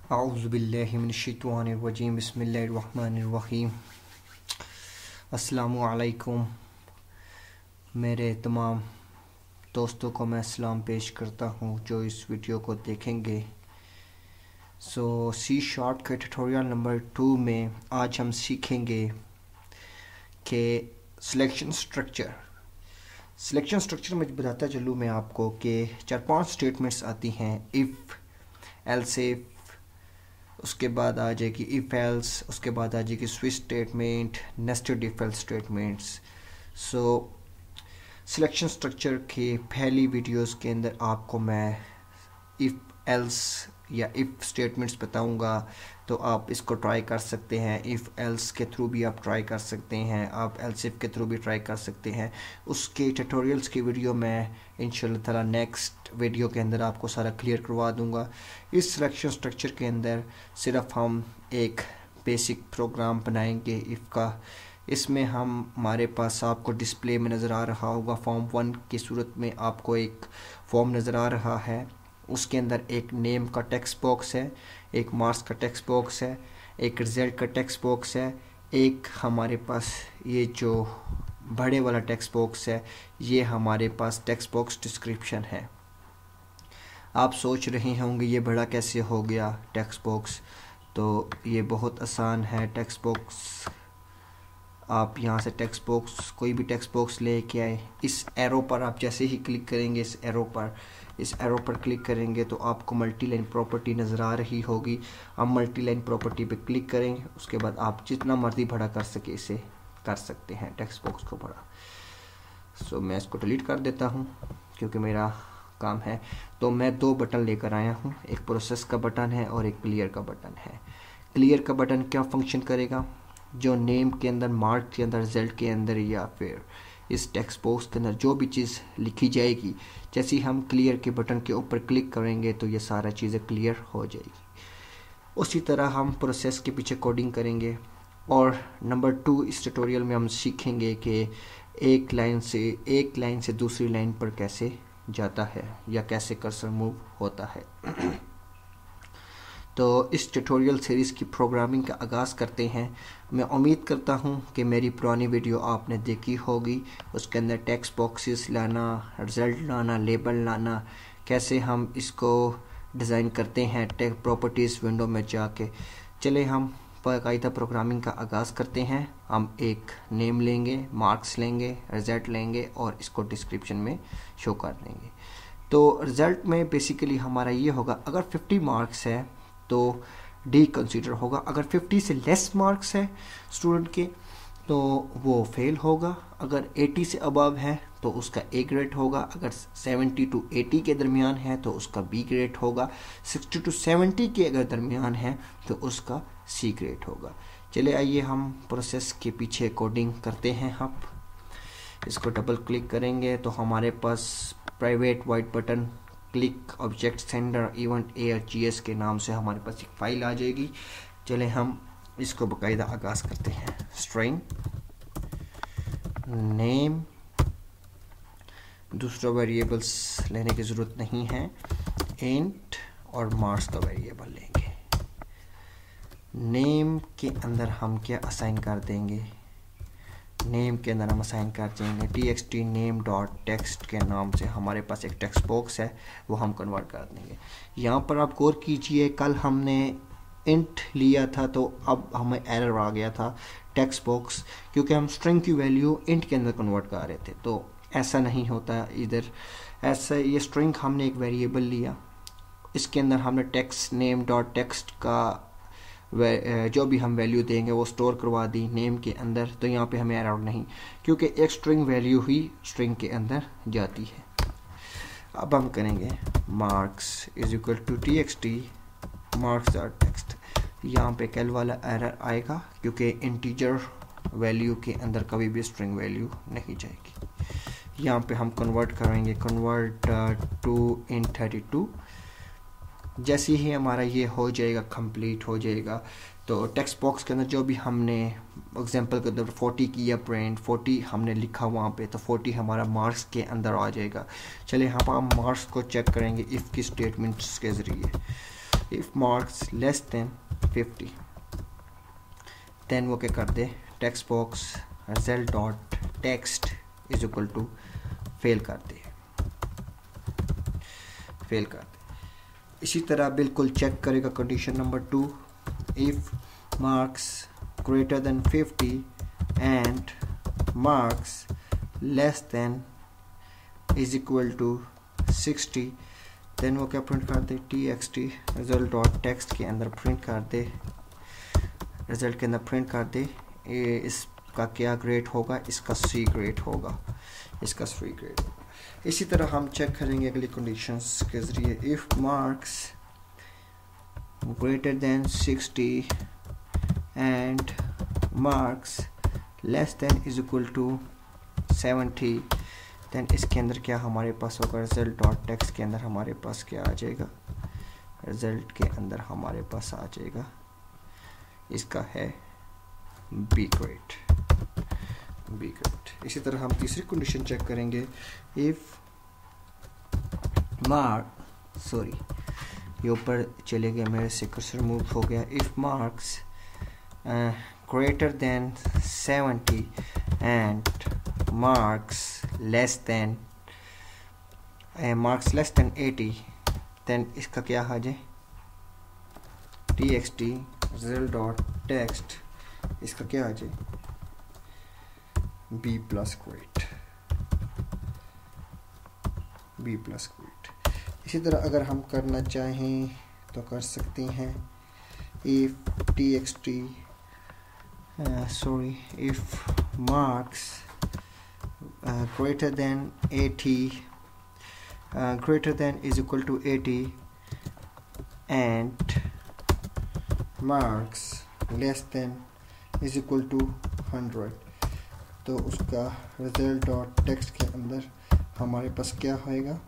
औज़ुबिल्लाहि मिनश्शैतानिर्रजीम बिस्मिल्लाहिर्रहमानिर्रहीम। अस्सलामु अलैकुम। मेरे तमाम दोस्तों को मैं सलाम पेश करता हूँ जो इस वीडियो को देखेंगे। सी शार्प के ट्यूटोरियल नंबर 2 में आज हम सीखेंगे कि सिलेक्शन स्ट्रक्चर में बताता चलूँ मैं आपको कि 4-5 स्टेटमेंट्स आती हैं। इफ़, एल्स इफ, उसके बाद आ जाएगी इफ एल्स, उसके बाद आ जाएगी switch statement, nested if else statements. Selection structure के पहली वीडियोस के अंदर आपको मैं इफ एल्स या इफ स्टेटमेंट्स बताऊंगा, तो आप इसको ट्राई कर सकते हैं। इफ एल्स के थ्रू भी आप ट्राई कर सकते हैं, आप एल्स इफ के थ्रू भी ट्राई कर सकते हैं। उसके ट्यूटोरियल्स की वीडियो मैं इंशाल्लाह ताला नेक्स्ट वीडियो के अंदर आपको सारा क्लियर करवा दूंगा। इस सिलेक्शन स्ट्रक्चर के अंदर सिर्फ हम एक बेसिक प्रोग्राम बनाएंगे इफ़ का। इसमें हमारे पास आपको डिस्प्ले में नज़र आ रहा होगा फॉर्म 1 की सूरत में आपको एक फॉर्म नज़र आ रहा है। उसके अंदर एक नेम का टेक्स्ट बॉक्स है, एक मार्क्स का टेक्स्ट बॉक्स है, एक रिजल्ट का टेक्स्ट बॉक्स है, एक हमारे पास ये जो बड़े वाला टेक्स्ट बॉक्स है ये हमारे पास टेक्स्ट बॉक्स डिस्क्रिप्शन है। आप सोच रहे होंगे ये बड़ा कैसे हो गया टेक्स्ट बॉक्स, तो ये बहुत आसान है। टेक्स्ट बॉक्स आप यहाँ से टेक्स्ट बॉक्स कोई भी टेक्स्ट बॉक्स लेके आए, इस एरो पर आप जैसे ही क्लिक करेंगे, इस एरो पर क्लिक करेंगे तो आपको मल्टी लाइन प्रॉपर्टी नज़र आ रही होगी। आप मल्टी लाइन प्रॉपर्टी पे क्लिक करेंगे, उसके बाद आप जितना मर्जी बड़ा कर सके इसे कर सकते हैं टेक्स्ट बॉक्स को बड़ा। मैं इसको डिलीट कर देता हूँ क्योंकि मेरा काम है। तो मैं 2 बटन लेकर आया हूँ, एक प्रोसेस का बटन है और एक क्लियर का बटन है। क्लियर का बटन क्या फंक्शन करेगा, जो नेम के अंदर, मार्क के अंदर, रिजल्ट के अंदर या फिर इस टेक्स्ट बॉक्स के अंदर जो भी चीज़ लिखी जाएगी, जैसे ही हम क्लियर के बटन के ऊपर क्लिक करेंगे तो ये सारा चीज़ें क्लियर हो जाएगी। उसी तरह हम प्रोसेस के पीछे कोडिंग करेंगे। और नंबर 2 इस ट्यूटोरियल में हम सीखेंगे कि एक लाइन से दूसरी लाइन पर कैसे जाता है या कैसे कर्सर मूव होता है। तो इस ट्यूटोरियल सीरीज़ की प्रोग्रामिंग का आगाज़ करते हैं। मैं उम्मीद करता हूं कि मेरी पुरानी वीडियो आपने देखी होगी। उसके अंदर टेक्स्ट बॉक्सेस लाना, रिजल्ट लाना, लेबल लाना, कैसे हम इसको डिज़ाइन करते हैं टेक्स्ट प्रॉपर्टीज़ विंडो में जाके। चले हम बाकायदा प्रोग्रामिंग का आगाज़ करते हैं। हम एक नेम लेंगे, मार्क्स लेंगे, रिजल्ट लेंगे और इसको डिस्क्रिप्शन में शो कर देंगे। तो रिजल्ट में बेसिकली हमारा ये होगा, अगर 50 मार्क्स है तो डी कंसीडर होगा, अगर 50 से लेस मार्क्स है स्टूडेंट के तो वो फेल होगा, अगर 80 से अबव है तो उसका ए ग्रेड होगा, अगर 70 to 80 के दरमियान है तो उसका बी ग्रेड होगा, 60 to 70 के अगर दरमियान है तो उसका सी ग्रेड होगा। चले आइए हम प्रोसेस के पीछे कोडिंग करते हैं। हम इसको डबल क्लिक करेंगे तो हमारे पास private void button click object sender event ArcGIS के नाम से हमारे पास एक फाइल आ जाएगी। चले हम इसको बाकायदा आगाज़ करते हैं। स्ट्रिंग नेम, दूसरा वेरिएबल्स लेने की ज़रूरत नहीं है, इंट और मार्क्स का वेरिएबल लेंगे। नेम के अंदर हम क्या असाइन कर देंगे, नेम के अंदर हम असाइन कर देंगे txt name डॉट टेक्स्ट के नाम से हमारे पास एक टेक्स्ट बॉक्स है, वो हम कन्वर्ट कर देंगे। यहाँ पर आप गौर कीजिए, कल हमने इंट लिया था तो अब हमें एरर आ गया था टेक्स्ट बॉक्स, क्योंकि हम स्ट्रिंग की वैल्यू इंट के अंदर कन्वर्ट कर रहे थे। तो ऐसा नहीं होता इधर, ऐसा ये स्ट्रिंग हमने एक वेरिएबल लिया, इसके अंदर हमने टेक्स्ट नेम डॉट टेक्स्ट का जो भी हम वैल्यू देंगे वो स्टोर करवा दी नेम के अंदर। तो यहाँ पे हमें एरर नहीं, क्योंकि एक स्ट्रिंग वैल्यू ही स्ट्रिंग के अंदर जाती है। अब हम करेंगे marks is equal to txt marks dot text. यहाँ पे कैल वाला एरर आएगा क्योंकि इंटीजर वैल्यू के अंदर कभी भी स्ट्रिंग वैल्यू नहीं जाएगी। यहाँ पे हम कन्वर्ट करेंगे, कन्वर्ट टू int 32। जैसे ही हमारा ये हो जाएगा, कंप्लीट हो जाएगा, तो टेक्स्ट बॉक्स के अंदर जो भी हमने एग्जांपल के अंदर 40 किया प्रिंट, 40 हमने लिखा वहाँ पे, तो 40 हमारा मार्क्स के अंदर आ जाएगा। चलिए यहाँ पर हम मार्क्स को चेक करेंगे इफ़ की स्टेटमेंट्स के ज़रिए। If marks less than 50 then वो क्या कर दे, text box result dot text is equal to fail कर दे। इसी तरह बिल्कुल चेक करेगा condition number 2, if marks greater than 50 and marks less than is equal to 60 then वो क्या प्रिंट कर दे, txt रिजल्ट डॉट टेक्स्ट के अंदर प्रिंट कर दे, रिजल्ट के अंदर प्रिंट कर दे इसका क्या ग्रेड होगा, इसका सी ग्रेड होगा, इसका सी ग्रेड होगा। इसी तरह हम चेक करेंगे अगली कंडीशंस के जरिए, if marks greater than 60 and marks less than is equal to 70 then इसके अंदर क्या हमारे पास होगा, रिजल्ट डॉट टेक्स्ट के अंदर हमारे पास क्या आ जाएगा, रिजल्ट के अंदर हमारे पास आ जाएगा इसका है बी ग्रेड। इसी तरह हम तीसरी कंडीशन चेक करेंगे, इफ ये ऊपर चले गया, मेरे से कर्सर मूव हो गया, if marks greater than 70 and marks less than 80 then इसका क्या आ जाए, txt रिजल्ट डॉट टेक्स्ट इसका क्या आ जाए, बी प्लस ग्रेड। इसी तरह अगर हम करना चाहें तो कर सकते हैं, if txt if marks greater than 80 greater than is equal to 80 and marks less than is equal to 100 तो उसका रिजल्ट डॉट टेक्स्ट के अंदर हमारे पास क्या होएगा,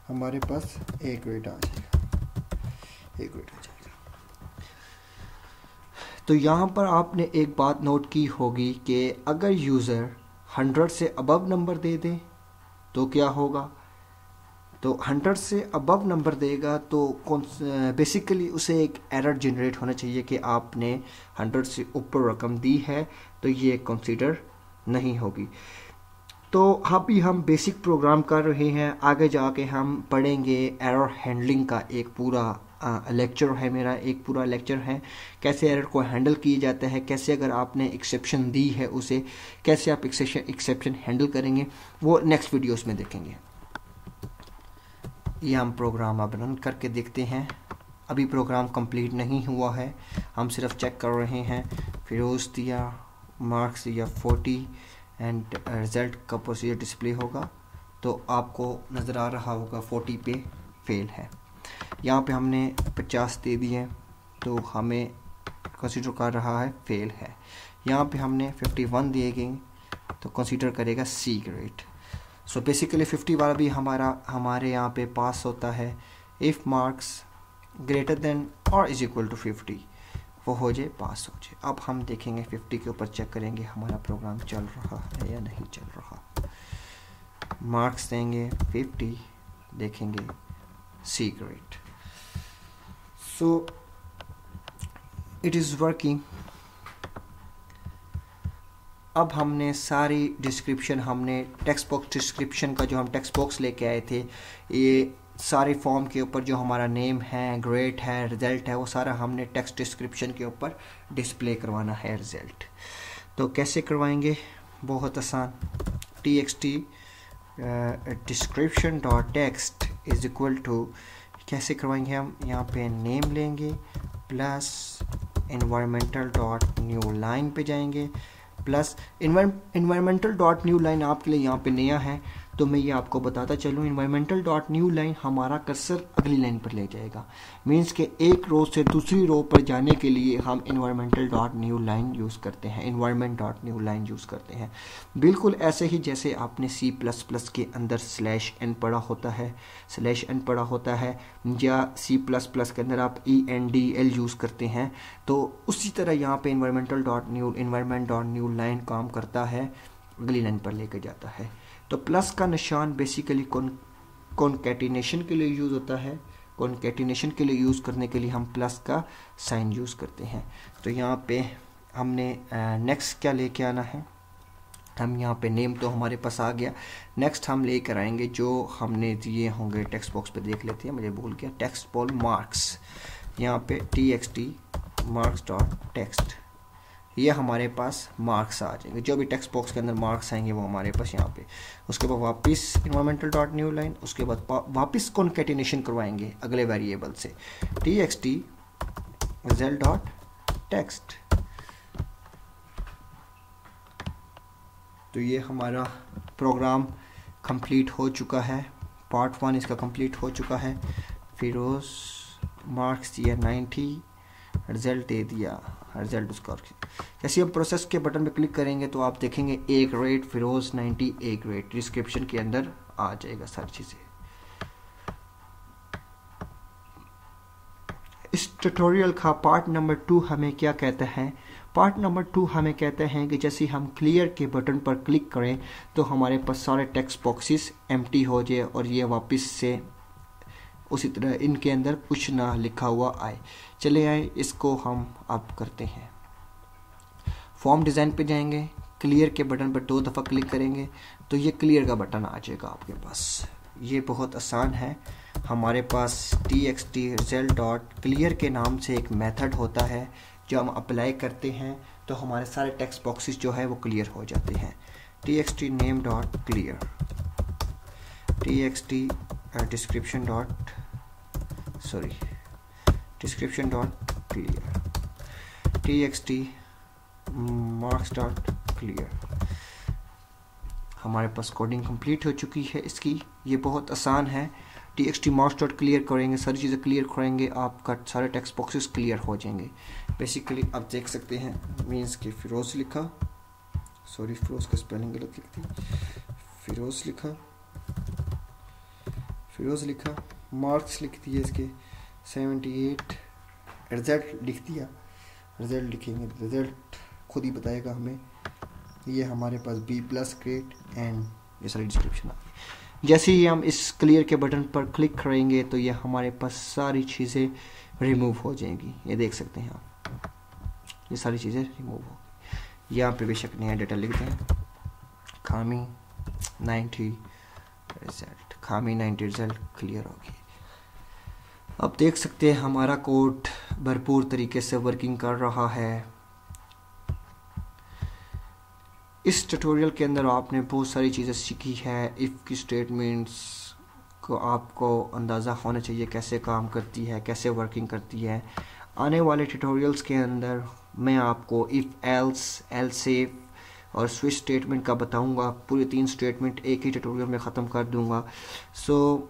हमारे पास ए ग्रेड आ जाएगा। तो यहाँ पर आपने एक बात नोट की होगी कि अगर यूज़र 100 से अबव नंबर दे दे तो क्या होगा, तो 100 से अबव नंबर देगा तो बेसिकली उसे एक एरर जनरेट होना चाहिए कि आपने 100 से ऊपर रकम दी है तो ये कंसीडर नहीं होगी। तो अभी हम बेसिक प्रोग्राम कर रहे हैं, आगे जाके हम पढ़ेंगे एरर हैंडलिंग का एक पूरा लेक्चर है, मेरा एक पूरा लेक्चर है कैसे एरर को हैंडल किया जाता है, कैसे अगर आपने एक्सेप्शन दी है उसे कैसे आप एक्सेप्शन हैंडल करेंगे, वो नेक्स्ट वीडियोस में देखेंगे। ये हम प्रोग्राम अब रन करके देखते हैं। अभी प्रोग्राम कंप्लीट नहीं हुआ है, हम सिर्फ चेक कर रहे हैं। फिरोज दिया, मार्क्स दिया 40 एंड रिज़ल्ट का प्रोसीजर डिस्प्ले होगा तो आपको नज़र आ रहा होगा 40 पे फेल है। यहाँ पे हमने 50 दे दिए तो हमें कंसीडर कर रहा है फेल है। यहाँ पे हमने 51 दिए गए तो कंसीडर करेगा सी ग्रेड। सो बेसिकली 50 वाला भी हमारे यहाँ पे पास होता है इफ़ मार्क्स ग्रेटर देन और इज इक्वल टू 50 वो हो जाए, पास हो जाए। अब हम देखेंगे 50 के ऊपर चेक करेंगे हमारा प्रोग्राम चल रहा है या नहीं चल रहा। मार्क्स देंगे 50, देखेंगे C grade. So it is working. अब हमने सारी डिस्क्रिप्शन, हमने टेक्स्ट बॉक्स डिस्क्रिप्शन का जो हम टेक्स्ट बॉक्स लेके आए थे, ये सारे फॉर्म के ऊपर जो हमारा नेम है, ग्रेड है, रिज़ल्ट है, वो सारा हमने टेक्स्ट डिस्क्रिप्शन के ऊपर डिस्प्ले करवाना है रिज़ल्ट। तो कैसे करवाएंगे? बहुत आसान। txt description dot text is equal to, कैसे करवाएंगे हम? यहाँ पे नेम लेंगे plus environmental dot new line पे जाएंगे, plus environmental dot new line आपके लिए यहाँ पे नया है तो मैं ये आपको बताता चलूँ। इन्वायरमेंटल डॉट न्यू लाइन हमारा कर्सर अगली लाइन पर ले जाएगा। मीन्स के एक रो से दूसरी रो पर जाने के लिए हम environmental dot new line use करते हैं, environment dot new line use करते हैं। बिल्कुल ऐसे ही जैसे आपने C++ के अंदर /n पढ़ा होता है, /n पढ़ा होता है, या C++ के अंदर आप ENDL यूज़ करते हैं, तो उसी तरह यहाँ पे इन्वायरमेंट डॉट न्यू लाइन काम करता है, अगली लाइन पर लेकर जाता है। तो प्लस का निशान बेसिकली कॉन्कैटिनेशन के लिए यूज़ होता है, कॉन्केटिनेशन के लिए यूज़ करने के लिए हम प्लस का साइन यूज़ करते हैं। तो यहाँ पे हमने नेक्स्ट क्या लेके आना है, हम यहाँ पे नेम तो हमारे पास आ गया। नेक्स्ट हम लेकर आएंगे जो हमने दिए होंगे, टेक्स्ट बॉक्स पे देख लेते हैं, मुझे भूल गया, टेक्स्ट बॉल मार्क्स, यहाँ पे txt marks डॉट टेक्स्ट, ये हमारे पास मार्क्स आ जाएंगे, जो भी टेक्स्ट बॉक्स के अंदर मार्क्स आएंगे वो हमारे पास यहाँ पे। उसके बाद वापस इन्वायरमेंटल डॉट न्यू लाइन, उसके बाद वापस कॉन्केटिनेशन करवाएंगे अगले वेरिएबल से, txt result डॉट टेक्स्ट। तो ये हमारा प्रोग्राम कंप्लीट हो चुका है, पार्ट 1 इसका कंप्लीट हो चुका है। फिरोज मार्क्स दिया 90, रिजल्ट दे दिया, रिजल्ट उसका। जैसे हम प्रोसेस के बटन पे क्लिक करेंगे तो आप देखेंगे A grade Firoz 90 A grade, description के अंदर आ जाएगा सारी चीज़ें। इस ट्यूटोरियल का पार्ट नंबर 2 हमें क्या कहता है, पार्ट नंबर 2 हमें कहते हैं कि जैसे हम क्लियर के बटन पर क्लिक करें तो हमारे पास सारे टेक्स्ट बॉक्सेस एम्प्टी हो जाए और ये वापस से उसी तरह इनके अंदर कुछ ना लिखा हुआ आए। चले आए, इसको हम अब करते हैं। फॉर्म डिज़ाइन पे जाएंगे, क्लियर के बटन पर 2 दफ़ा क्लिक करेंगे तो ये क्लियर का बटन आ जाएगा आपके पास। ये बहुत आसान है। हमारे पास txt result डॉट क्लियर के नाम से एक मेथड होता है, जो हम अप्लाई करते हैं तो हमारे सारे टेक्स्ट बॉक्सेस जो है वो क्लियर हो जाते हैं। txt name dot clear, txt description dot clear, txt marks dot clear. हमारे पास कोडिंग कंप्लीट हो चुकी है इसकी। ये बहुत आसान है। txt marks डॉट क्लियर करेंगे, सारी चीज़ें क्लियर करेंगे, आपका सारे टेक्स्ट बॉक्सेस क्लियर हो जाएंगे। बेसिकली आप देख सकते हैं, मीन्स कि फिरोज लिखा, सॉरी फिरोज का स्पेलिंग गलत लिख दी, फिरोज लिखा, मार्क्स लिख दिए इसके 78, रिजल्ट लिख दिया, रिजल्ट लिखेंगे, रिजल्ट खुद ही बताएगा हमें। ये हमारे पास B+ ग्रेड एंड ये सारी डिस्क्रिप्शन आ गई। जैसे ही हम इस क्लियर के बटन पर क्लिक करेंगे तो ये हमारे पास सारी चीज़ें रिमूव हो जाएंगी। ये देख सकते हैं आप, ये सारी चीज़ें रिमूव हो गई। यहाँ पे बेशक नया डेटा लिख दें, खामी 90 रिजल्ट, खामी 90 रिजल्ट क्लियर हो गई। अब देख सकते हैं हमारा कोड भरपूर तरीके से वर्किंग कर रहा है। इस ट्यूटोरियल के अंदर आपने बहुत सारी चीज़ें सीखी है। इफ़ की स्टेटमेंट्स को आपको अंदाज़ा होना चाहिए कैसे काम करती है, कैसे वर्किंग करती है। आने वाले ट्यूटोरियल्स के अंदर मैं आपको इफ़ एल्स इफ और स्विच स्टेटमेंट का बताऊंगा। पूरे 3 स्टेटमेंट एक ही ट्यूटोरियल में ख़त्म कर दूंगा। So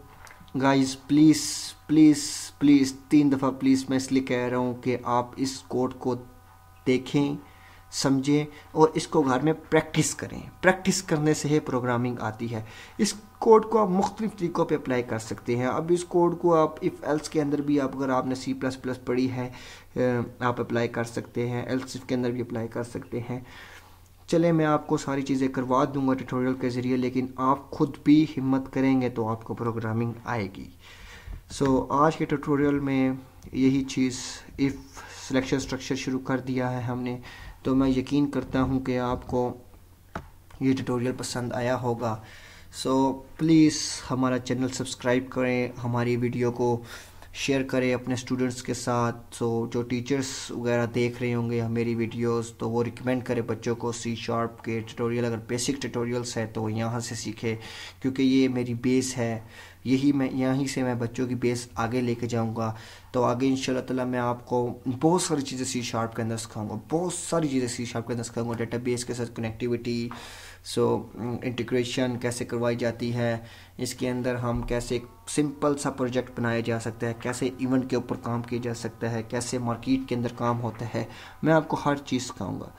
guys please please please 3 दफ़ा प्लीज़ मैं इसलिए कह रहा हूँ कि आप इस कोड को देखें, समझें और इसको घर में प्रैक्टिस करें। प्रैक्टिस करने से ही प्रोग्रामिंग आती है। इस कोड को आप मुख्तलिफ तरीक़ों पे अप्लाई कर सकते हैं। अब इस कोड को आप इफ़ एल्स के अंदर भी, आप अगर आपने C++ पढ़ी है, आप अप्लाई कर सकते हैं। एल्स इफ के अंदर भी अप्लाई कर सकते हैं। चले मैं आपको सारी चीज़ें करवा दूंगा ट्यूटोरियल के ज़रिए, लेकिन आप खुद भी हिम्मत करेंगे तो आपको प्रोग्रामिंग आएगी। सो आज के ट्यूटोरियल में यही चीज़, इफ़ सिलेक्शन स्ट्रक्चर शुरू कर दिया है हमने, तो मैं यकीन करता हूँ कि आपको ये ट्यूटोरियल पसंद आया होगा। सो प्लीज़ हमारा चैनल सब्सक्राइब करें, हमारी वीडियो को शेयर करें अपने स्टूडेंट्स के साथ। सो जो टीचर्स वगैरह देख रहे होंगे मेरी वीडियोस, तो वो रिकमेंड करें बच्चों को C# के ट्यूटोरियल। अगर बेसिक ट्यूटोरियल्स है तो यहाँ से सीखें, क्योंकि ये मेरी बेस है। यहीं से मैं बच्चों की बेस आगे लेके जाऊंगा। तो आगे इंशाल्लाह ताला मैं आपको बहुत सारी चीज़ें C# के अंदर सिखाऊंगा, बहुत सारी चीज़ें C# के अंदर सिखाऊंगा। डेटाबेस के साथ कनेक्टिविटी, इंटीग्रेशन कैसे करवाई जाती है, इसके अंदर हम कैसे सिंपल सा प्रोजेक्ट बनाया जा सकता है, कैसे इवेंट के ऊपर काम किया जा सकता है, कैसे मार्केट के अंदर काम होता है, मैं आपको हर चीज़ सिखाऊंगा।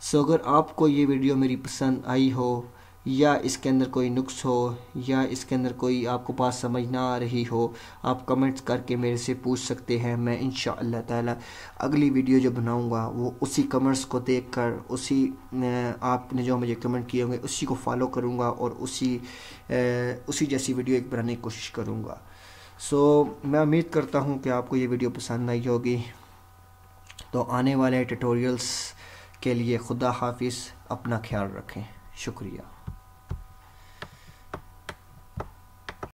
सो अगर आपको ये वीडियो मेरी पसंद आई हो, या इसके अंदर कोई नुक्स हो, या इसके अंदर कोई आपको बात समझ ना आ रही हो, आप कमेंट्स करके मेरे से पूछ सकते हैं। मैं इंशाअल्लाह ताला अगली वीडियो जो बनाऊंगा वो उसी कमेंट्स को देखकर, आपने जो मुझे कमेंट किए होंगे उसी को फॉलो करूंगा और उसी जैसी वीडियो एक बनाने की कोशिश करूंगा। मैं उम्मीद करता हूँ कि आपको ये वीडियो पसंद आई होगी। तो आने वाले ट्यूटोरियल्स के लिए खुदा हाफिज़, अपना ख्याल रखें। शुक्रिया।